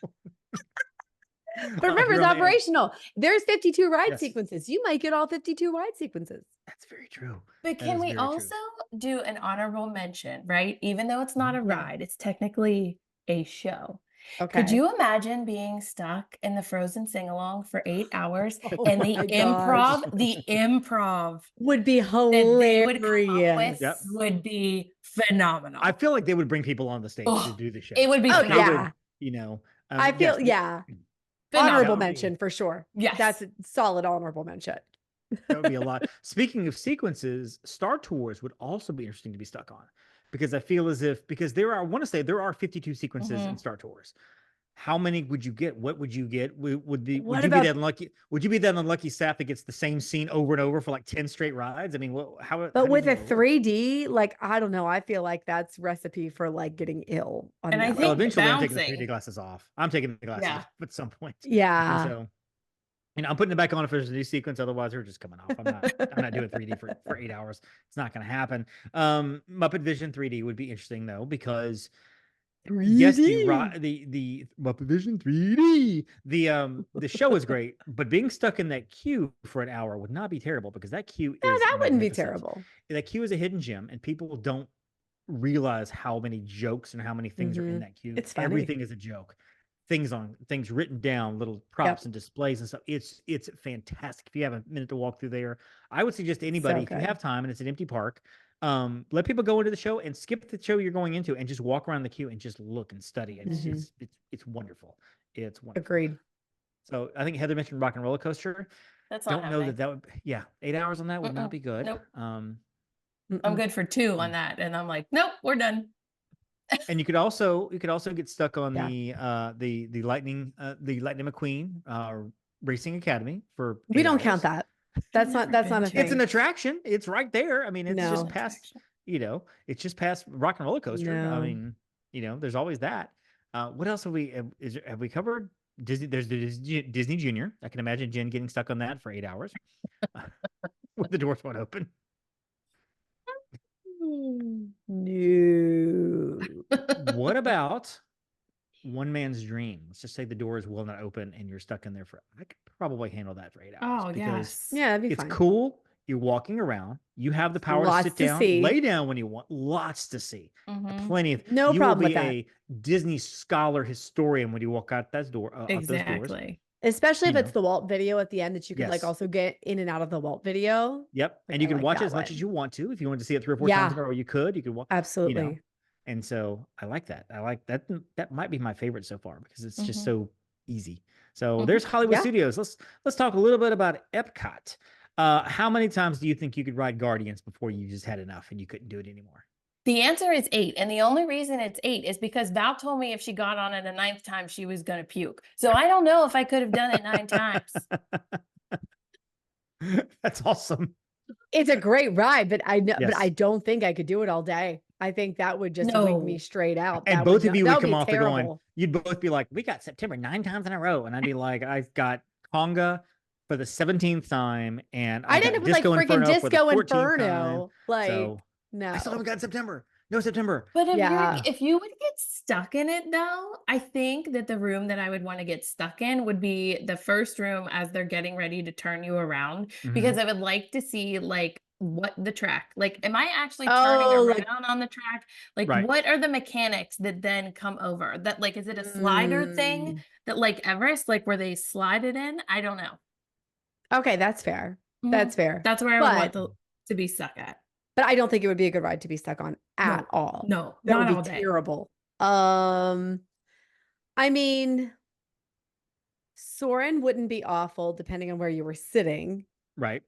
But remember, it's operational. There's 52 ride sequences. You might get all 52 ride sequences. That's very true. But can we also do an honorable mention, right? Even though it's not a ride, it's technically a show. Okay. Could you imagine being stuck in the Frozen sing-along for 8 hours and the improv would be hilarious. Would be phenomenal. I feel like they would bring people on the stage to do the show. It would be phenomenal. I feel, honorable mention for sure. Yes. That's a solid honorable mention. That would be a lot. Speaking of sequences, Star Tours would also be interesting to be stuck on, because I feel as if, because I want to say there are 52 sequences in Star Tours. How many would you get? What would you get? Would you be that unlucky? Would you be that unlucky sap that gets the same scene over and over for like 10 straight rides? I mean, But with a 3D, like, I don't know. I feel like that's recipe for like getting ill. And I think eventually I'm taking the 3D glasses off. I'm taking the glasses off at some point. Yeah. So, I'm putting it back on if there's a new sequence. Otherwise, they're just coming off. I'm not doing 3D for 8 hours. It's not going to happen. Muppet Vision 3D would be interesting though, because 3D. yes, the Muppet Vision 3D, the show is great, but being stuck in that queue for an hour would not be terrible, because that queue that wouldn't be terrible. That queue is a hidden gem, and people don't realize how many jokes and how many things are in that queue. It's funny. Everything is a joke. Things written down, little props and displays and stuff. It's fantastic. If you have a minute to walk through there, I would suggest to anybody, if you have time and it's an empty park, let people go into the show and skip the show you're going into and just walk around the queue and just look and study. It's wonderful. It's wonderful. Agreed. So I think Heather mentioned Rock and Roller Coaster. That's don't know that would 8 hours on that would not be good. Nope. I'm good for 2 on that, and I'm like, nope, we're done. And you could also get stuck on the Lightning McQueen Racing Academy for 8 we don't hours. count that. That's not a thing. It's an attraction. It's right there. I mean, it's just past, it's just past Rock and Roller Coaster. No. I mean, there's always that. What else have we covered? Disney. There's the Disney Junior. I can imagine Jen getting stuck on that for 8 hours with the doors wide open. No. What about One Man's Dream? Let's just say the doors will not open and you're stuck in there I could probably handle that for 8 hours. Oh, yes. Yeah, that'd be it's fine. cool. You're walking around. You have the power to sit down, lay down when you want. Lots to see. Plenty of. No problem with that. You will be a Disney scholar historian when you walk out that door. Exactly. Those doors. Especially if it's the Walt video at the end that you can like also get in and out of the Walt video. Yep. And you can watch it as much as you want to. If you want to see it 3 or 4 times in a row, you could watch. Absolutely. And so I like that. I like that. That might be my favorite so far, because it's just so easy. So there's Hollywood Studios. Let's talk a little bit about Epcot. How many times do you think you could ride Guardians before you just had enough and you couldn't do it anymore? The answer is 8. And the only reason it's 8 is because Val told me if she got on it a 9th time, she was going to puke. So I don't know if I could have done it 9 times. That's awesome. It's a great ride, but I know, but Yes. I don't think I could do it all day. I think that would just wig me No. straight out. And That both of you that would come be off the going, terrible. you'd both be like, we got September 9 times in a row. And I'd be like, I've got Conga for the 17th time. And I'd got end up with like Disco freaking Inferno for the Disco 14th Inferno. time. Like, So no. I still haven't got September. No September. But if Yeah. if you would get stuck in it though, I think that the room that I would want to get stuck in would be the first room as they're getting ready to turn you around, because I would like to see like what the track, like, am I actually turning Oh, around like- on the track? Like, Right. what are the mechanics that then come over? That like, is it a slider thing that like Everest, like where they slide it in? I don't know. Okay, that's fair. That's fair. That's where I would want to be stuck at. But I don't think it would be a good ride to be stuck on at all. No, That not would all be day. terrible. I mean, Soarin' wouldn't be awful depending on where you were sitting, Right.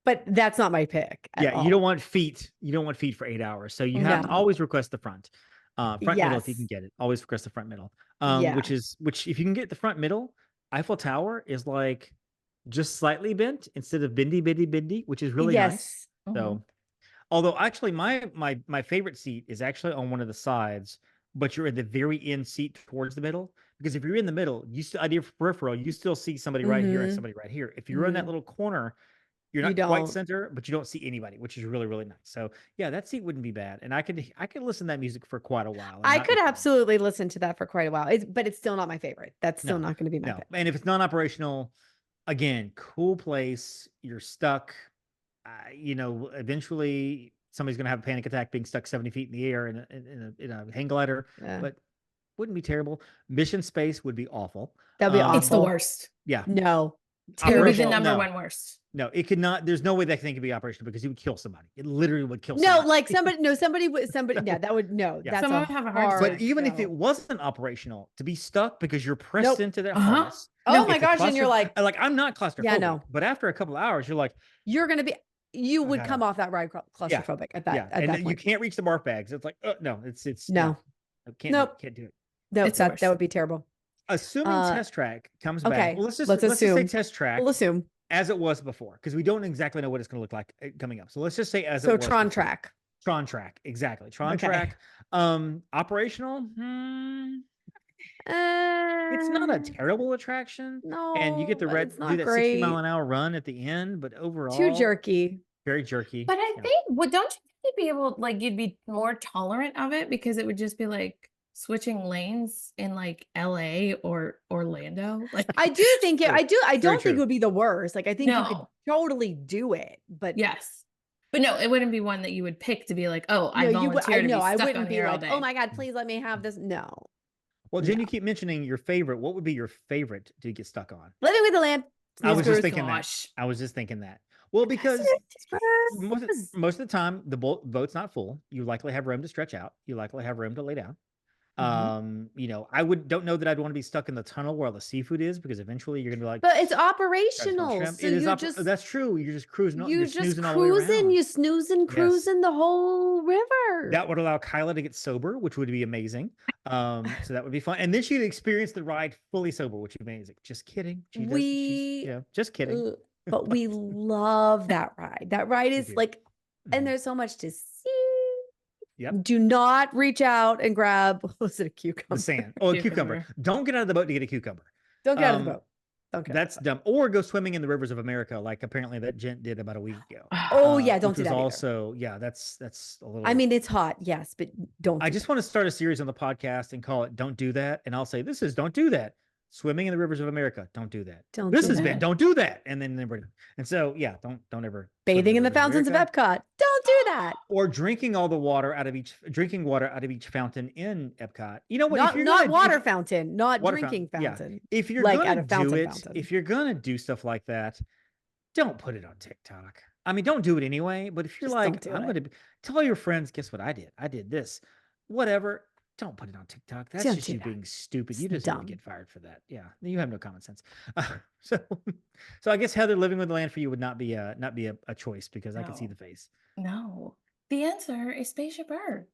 but that's not my pick. Yeah. You don't want feet. You don't want feet for 8 hours. So you have to No. always request the front. Front middle if you can Yes. get it. Always request the front middle. Yeah. Which if you can get the front middle, Eiffel Tower is like just slightly bent instead of bendy, which is really nice. So although actually my favorite seat is actually on one of the sides, but you're at the very end seat towards the middle. Because if you're in the middle, you still idea for peripheral, you still see somebody right here and somebody right here. If you're in that little corner, you're not quite center, but you don't see anybody, which is really, really nice. So yeah, that seat wouldn't be bad. And I could listen to that music for quite a while. I could absolutely listen to that for quite a while. But it's still not my favorite. That's still not going to be my pick. And if it's non-operational, again, cool place, you're stuck. Eventually somebody's going to have a panic attack being stuck 70 feet in the air in a hang glider, but wouldn't be terrible. Mission space would be awful. That'd be awful. It's the worst. Yeah. No. It would be the number one worst. No, it could not. There's no way that thing could be operational because it would kill somebody. It literally would kill somebody. No, like somebody. Yeah, that would no. Yeah. That's Someone would have a hard But even if it wasn't operational, to be stuck because you're pressed into their harness. Oh my gosh! And you're like, I'm not claustrophobic. Yeah, no. But after a couple of hours, you're like, you're gonna be. You would come off that ride claustrophobic at that. Yeah, at and that point. you can't reach the barf bags. It's like, no, it's no. Can't do it. No, that would be terrible. Assuming test track comes okay. back. Well, let's assume. just say test track. We'll assume as it was before, because we don't exactly know what it's going to look like coming up. So let's just say as it was. So Tron before. track. Tron track, exactly. Tron track. Operational. It's not a terrible attraction. No, and you get the do that 60-mile-an-hour run at the end, but overall too jerky. Very jerky. But I think, don't you be able, like, you'd be more tolerant of it because it would just be like switching lanes in like LA or Orlando. Like, I do think I don't think it would be the worst. Like, I think you could totally do it, but yes. But no, it wouldn't be one that you would pick to be like, oh, I volunteer to be stuck I wouldn't on be here all like, day. oh my God, please let me have this. No. Well, Jen, you keep mentioning your favorite. What would be your favorite to get stuck on? Living with the Land. I was just thinking that. Well, because most of the time the boat's not full. You likely have room to stretch out. You likely have room to lay down. I don't know that I'd want to be stuck in the tunnel where all the seafood is, because eventually you're gonna be like, but it's operational. So that's true. You're just cruising. You're just cruising. You snoozing, cruising the whole river. That would allow Kyla to get sober, which would be amazing. So that would be fun. And then she'd experience the ride fully sober, which would be amazing. Just kidding. Just kidding. But we love that ride. That ride is like, and there's so much to see. Yep. Do not reach out and grab, what was it, a cucumber? The sand. Oh, a cucumber. Don't get out of the boat to get a cucumber. Don't get out of the boat. That's dumb. Or go swimming in the rivers of America, like apparently that gent did about a week ago. Oh yeah, don't do that. Also, that's a little. I mean, it's hot, yes, but don't. I just want to start a series on the podcast and call it "Don't Do That," and I'll say this is "Don't Do That." Swimming in the rivers of America. Don't do that. Don't do that. And then so yeah, don't ever. Bathing in the fountains of Epcot. Don't do that. Or drinking water out of each fountain in Epcot. You know what? Not water fountain, not drinking fountain. Yeah. If you're gonna do it, if you're gonna do stuff like that, don't put it on TikTok. I mean, don't do it anyway. But if you're like, I'm gonna tell your friends, guess what I did? I did this. Whatever. Don't put it on TikTok. That's just you being stupid. You just don't get fired for that. Yeah, you have no common sense. So I guess Heather, living with the land for you would not be a choice, because I can see the face. No, the answer is Spaceship Earth.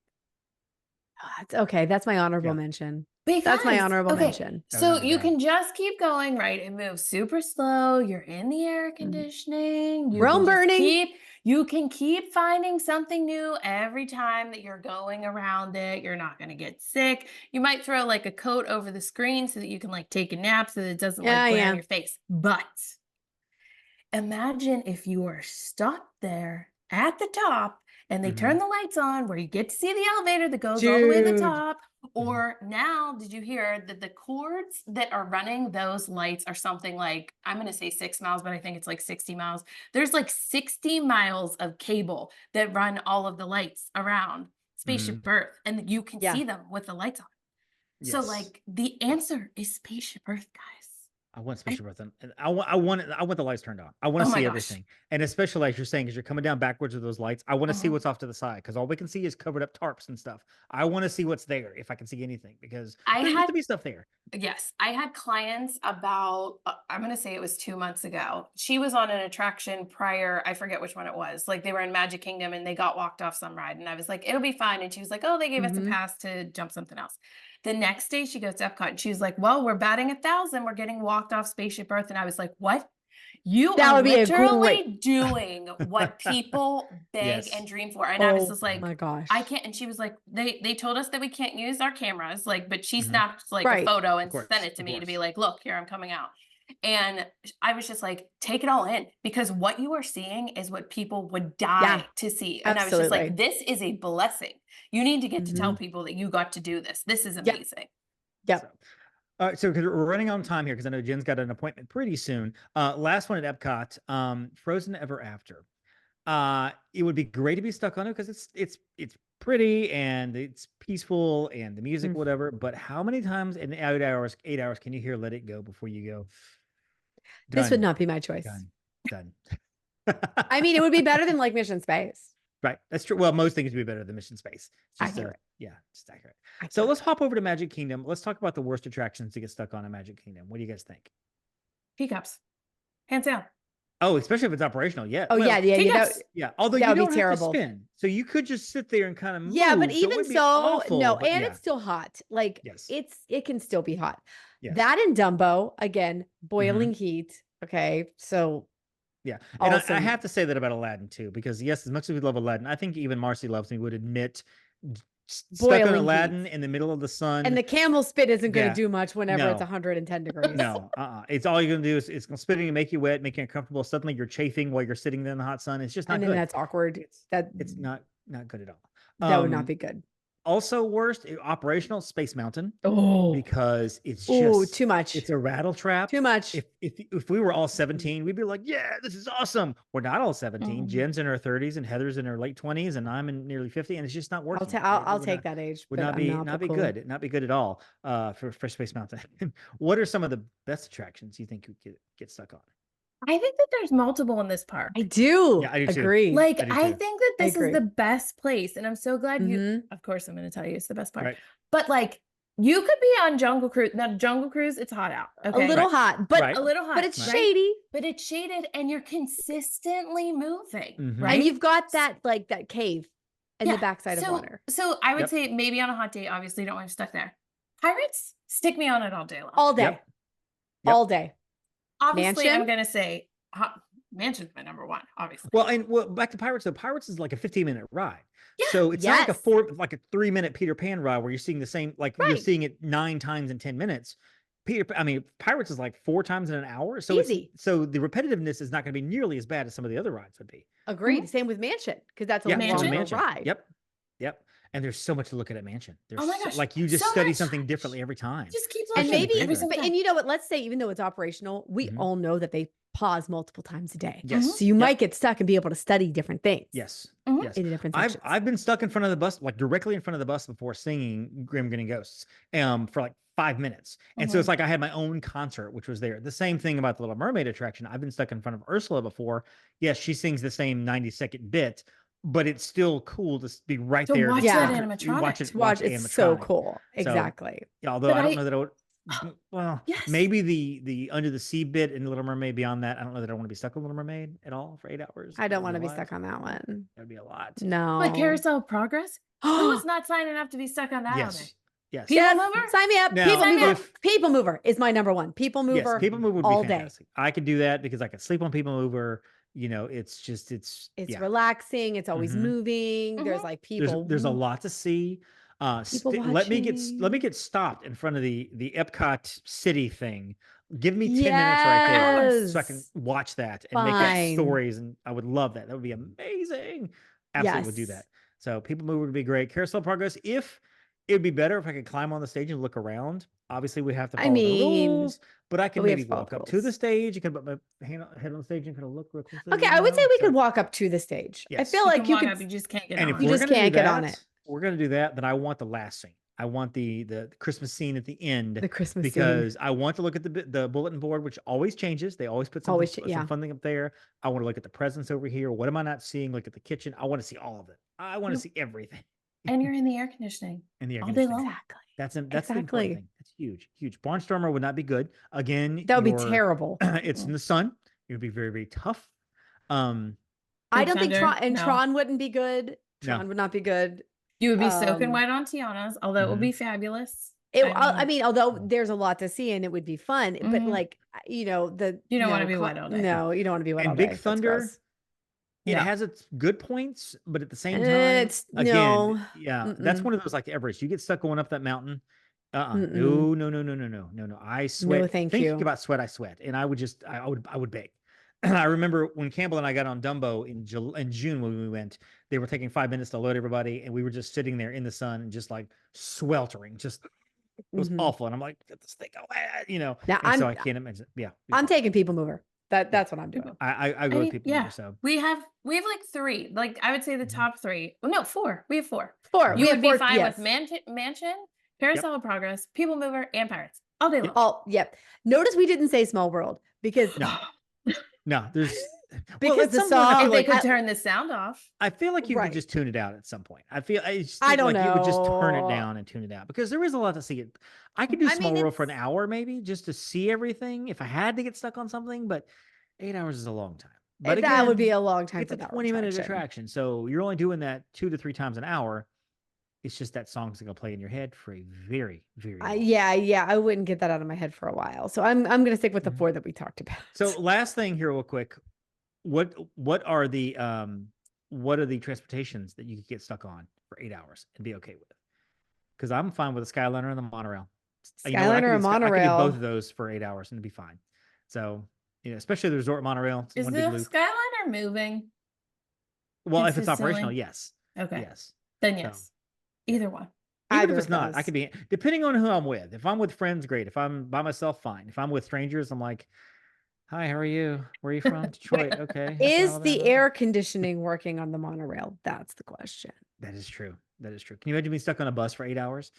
It's okay. That's my honorable mention. That's my honorable mention. So you can just keep going, right? It moves super slow. You're in the air conditioning. Rome burning. You can keep finding something new every time that you're going around it. You're not going to get sick. You might throw like a coat over the screen so that you can like take a nap so that it doesn't like glare on your face. But imagine if you were stuck there at the top and they turn the lights on where you get to see the elevator that goes all the way to the top. Or now, did you hear that the cords that are running those lights are something like, I'm going to say 6 miles, but I think it's like 60 miles. There's like 60 miles of cable that run all of the lights around Spaceship Earth, and you can see them with the lights on. Yes. So like the answer is Spaceship Earth, guys. I want Spaceship Earth, and I want the lights turned on. I want to see everything, and especially like you're saying, as you're coming down backwards with those lights, I want to see what's off to the side because all we can see is covered up tarps and stuff. I want to see what's there if I can see anything because there has to be stuff there. Yes, I had clients about I'm going to say it was 2 months ago. She was on an attraction prior. I forget which one it was. Like they were in Magic Kingdom and they got walked off some ride, and I was like, it'll be fine. And she was like, oh, they gave us a pass to jump something else. The next day she goes to Epcot and she was like, well, we're batting 1,000. We're getting walked off Spaceship Earth. And I was like, what? You are literally doing what people beg and dream for. And I was just like, oh my gosh, I can't. And she was like, they told us that we can't use our cameras. Like, but she snapped like a photo and sent it to me to be like, look, here, I'm coming out. And I was just like, take it all in because what you are seeing is what people would die to see. And I was just like, this is a blessing. You need to get to tell people that you got to do this. This is amazing. Yep. All right, so because we're running on time here, because I know Jen's got an appointment pretty soon. Last one at Epcot, Frozen Ever After. It would be great to be stuck on it because it's pretty and it's peaceful and the music, whatever. But how many times in 8 hours can you hear "Let It Go" before you go? Done. This would not be my choice. Done. I mean, it would be better than like Mission Space. Right. That's true. Well, most things would be better than Mission Space. Just accurate. Just accurate. So let's hop over to Magic Kingdom. Let's talk about the worst attractions to get stuck on in Magic Kingdom. What do you guys think? Teacups. Hands down. Oh, especially if it's operational. Yeah. Oh, well, yeah. Although you don't have to spin. So you could just sit there and kind of move. Yeah, but even so, no, and it's still hot. Like it can still be hot. Yes. That and Dumbo, again, boiling heat. Okay. So yeah. And I have to say that about Aladdin too, because yes, as much as we love Aladdin, I think even Marcy Loves Me would admit stuck on Aladdin in the middle of the sun. And the camel spit isn't going to do much whenever it's 110 degrees. No, it's all you're going to do is it's going to spit and make you wet, make you uncomfortable. Suddenly you're chafing while you're sitting there in the hot sun. It's just not good. And that's awkward. It's not good at all. That would not be good. Also worst, operational Space Mountain. Oh, because it's just too much. It's a rattle trap. Too much. If we were all 17, we'd be like, yeah, this is awesome. We're not all 17. Jenn's in her 30s and Heather's in her late 20s and I'm in nearly 50, and it's just not working. I'll take that age. Would not be good. Not be good at all. For Space Mountain. What are some of the best attractions you think you could get stuck on? I think that there's multiple in this park. I do. Yeah, I do agree. Too. Like, I think that this is the best place. And I'm so glad you, of course, I'm going to tell you it's the best part. Right. But like, you could be on Jungle Cruise. Now, Jungle Cruise, it's hot out. Okay? A little hot, but a little hot. But it's shady. But it's shaded and you're consistently moving. Right. And you've got that cave in the backside of water. So I would say maybe on a hot day, obviously, don't want you stuck there. Pirates, stick me on it all day long. All day. Yep. All day. Obviously, Mansion? I'm going to say Mansion's my number one, obviously. Well, back to Pirates. So Pirates is like a 15-minute ride. Yeah. So it's not like a 3-minute Peter Pan ride where you're seeing the same, you're seeing it 9 times in 10 minutes. Pirates is like 4 times in an hour. So easy. So the repetitiveness is not going to be nearly as bad as some of the other rides would be. Agreed. Same with Mansion, because that's a long ride. Yep. And there's so much to look at Mansion. There's my gosh. You just study something differently every time. Just keep and maybe, and you know what? Let's say, even though it's operational, we all know that they pause multiple times a day. Yes. So you might get stuck and be able to study different things. Yes. Yes. In different sections. I've been stuck in front of the bus, directly in front of the bus before singing Grim Grinning Ghosts for 5 minutes. And so it's like I had my own concert, which was there. The same thing about the Little Mermaid attraction. I've been stuck in front of Ursula before. Yes, she sings the same 90-second bit, but it's still cool to be right there. Watch that animatronic. Watch it's so cool. Exactly. Although I don't know that Well, Yes. maybe the under the sea bit in Little Mermaid. Beyond that, I don't know that I want to be stuck on Little Mermaid at all for 8 hours. I don't want to be stuck on that one. That would be a lot. No. Like Carousel of Progress? Who is not signing up to be stuck on that all day? Yes. Yes. People Mover? Sign me up. Now, People Mover. if- People Mover is my number one. People Mover. Yes, People Mover would all be day. fantastic. I could do that because I could sleep on People Mover. You know, it's yeah. relaxing. It's always Mhm. moving. There's like people. There's a lot to see. People Let me get stopped in front of the Epcot city thing. Give me 10 minutes right there so I can watch that and make that stories. And I would love that. That would be amazing. Absolutely would do that. So People Mover would be great. Carousel of Progress, if it would be better if I could climb on the stage and look around. Obviously, we have to follow the rules, but I can maybe walk up to the stage. You can put my head on the stage and kind of look real quickly. Okay, I would say we could walk up to the stage. I feel like you could. You just can't get and on. if You just can't get on it. We're gonna do that. Then I want the last scene. I want the Christmas scene at the end. The Christmas because scene. I want to look at the bulletin board, which always changes. They always put some fun thing up there. I want to look at the presents over here. What am I not seeing? Look at the kitchen. I want to see all of it. I want to see everything. And you're in the air conditioning. In the air all day conditioning. long. That's the important thing. That's huge. Barnstormer would not be good. Again, that would be terrible. It's in the sun. It would be very, very tough. I don't think Tron wouldn't be good. Tron would not be good. You would be soaking wet on Tiana's, although it would be fabulous. I mean, although there's a lot to see and it would be fun, but like, you don't want to be wet all day. No, you don't want to be wet all day. And Big Thunder, it has its good points, but at the same time, that's one of those like Everest. You get stuck going up that mountain. No. I sweat. No, thinking about sweat, I sweat, and I would beg. I remember when Campbell and I got on Dumbo in June when we went, they were taking 5 minutes to load everybody, and we were just sitting there in the sun and just like sweltering. Just it was awful, and I'm like, get this thing away, so I can't imagine. Yeah, I'm taking People Mover. That's what I'm doing. I go with People Mover. So we have like 3. Like I would say the top 3. Well, no, 4. We have 4. You would be fine with Mansion, Carousel of Progress, People Mover, and Pirates all day long. Notice we didn't say Small World because no, there's because the song. If they could turn the sound off, I feel like you could just tune it out at some point. I don't know. You would just turn it down and tune it out because there is a lot to see. I could do Small World for an hour maybe just to see everything if I had to get stuck on something, but 8 hours is a long time. But again, that would be a long time. It's a 20-minute attraction, so you're only doing that 2 to 3 times an hour. It's just that song's gonna play in your head for a very, very long time. I wouldn't get that out of my head for a while. So I'm gonna stick with the 4 that we talked about. So last thing here, real quick, what are the transportations that you could get stuck on for 8 hours and be okay with? Because I'm fine with the Skyliner and the monorail. Skyliner and monorail. I could do both of those for 8 hours and it'd be fine. So especially the resort monorail. Is the Skyliner moving? Well, if it's operational, yes. Okay. Yes. Then yes. So, either one. Even if it's not, I could be, depending on who I'm with. If I'm with friends, great. If I'm by myself, fine. If I'm with strangers, I'm like, hi, how are you? Where are you from? Detroit. Okay. Is the air conditioning working on the monorail? That's the question. That is true. Can you imagine being stuck on a bus for 8 hours?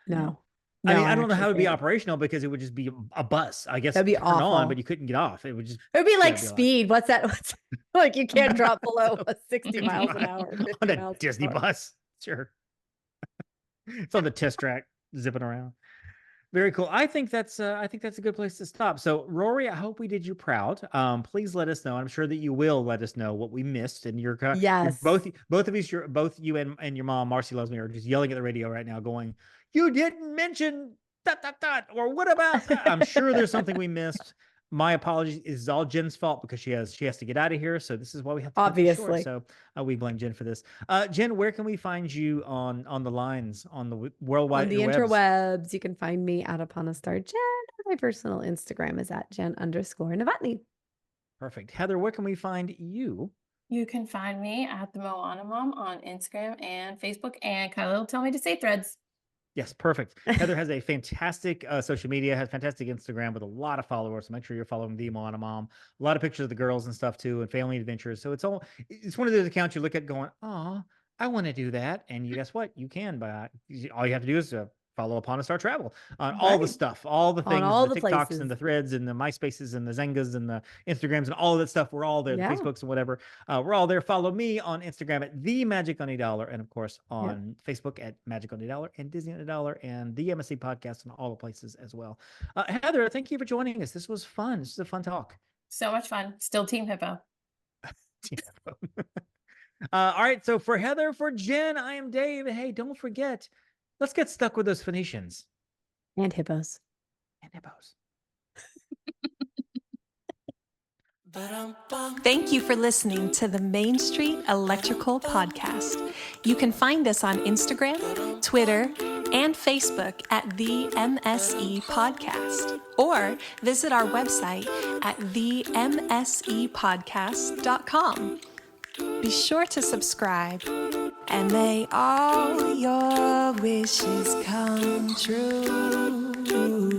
No. I mean, I don't know how it would be operational because it would just be a bus. I guess that'd be awful. On, but you couldn't get off. It would be like speed. What's that? Like you can't drop below 60 miles an hour. On a Disney bus. Sure. It's on the test track, zipping around. Very cool. I think that's a good place to stop. So, Rory, I hope we did you proud. Please let us know. I'm sure that you will let us know what we missed. And both of you and your mom, Marcy loves me, are just yelling at the radio right now, going, "You didn't mention ... or what about that?" I'm sure there's something we missed. My apologies. It's all Jenn's fault because she has to get out of here. So this is why we have to obviously. So we blame Jenn for this. Jenn, where can we find you on the lines on the worldwide on the interwebs? You can find me at Upon a Star Jenn. My personal Instagram is at Jenn_Novotny. Perfect. Heather, where can we find you? You can find me at the Moana Mom on Instagram and Facebook, and Kyla will tell me to say Threads. Yes, perfect. Heather has a fantastic social media, has fantastic Instagram with a lot of followers. So make sure you're following the Moana Mom. A lot of pictures of the girls and stuff too, and family adventures. So it's one of those accounts you look at going, "Oh, I want to do that." And you guess what? You can all you have to do is follow Upon a Star Travel on all the stuff, all the things, all the the TikToks places. and the threads and the MySpaces and the Zengas and the Instagrams and all of that stuff. We're all there, the Facebooks and whatever. We're all there. Follow me on Instagram at The Magic on a Dollar, and of course on Facebook at Magic on a Dollar and Disney on a Dollar and the MSC podcast and all the places as well. Heather, thank you for joining us. This was fun. This was a fun talk. So much fun. Still Team Hippo. All right. So for Heather, for Jenn, I am Dave. Hey, don't forget, let's get stuck with those Phoenicians. And hippos. And hippos. Thank you for listening to the Main Street Electrical Podcast. You can find us on Instagram, Twitter, and Facebook at the MSE Podcast, or visit our website at themsepodcast.com. Be sure to subscribe, and may all your wishes come true.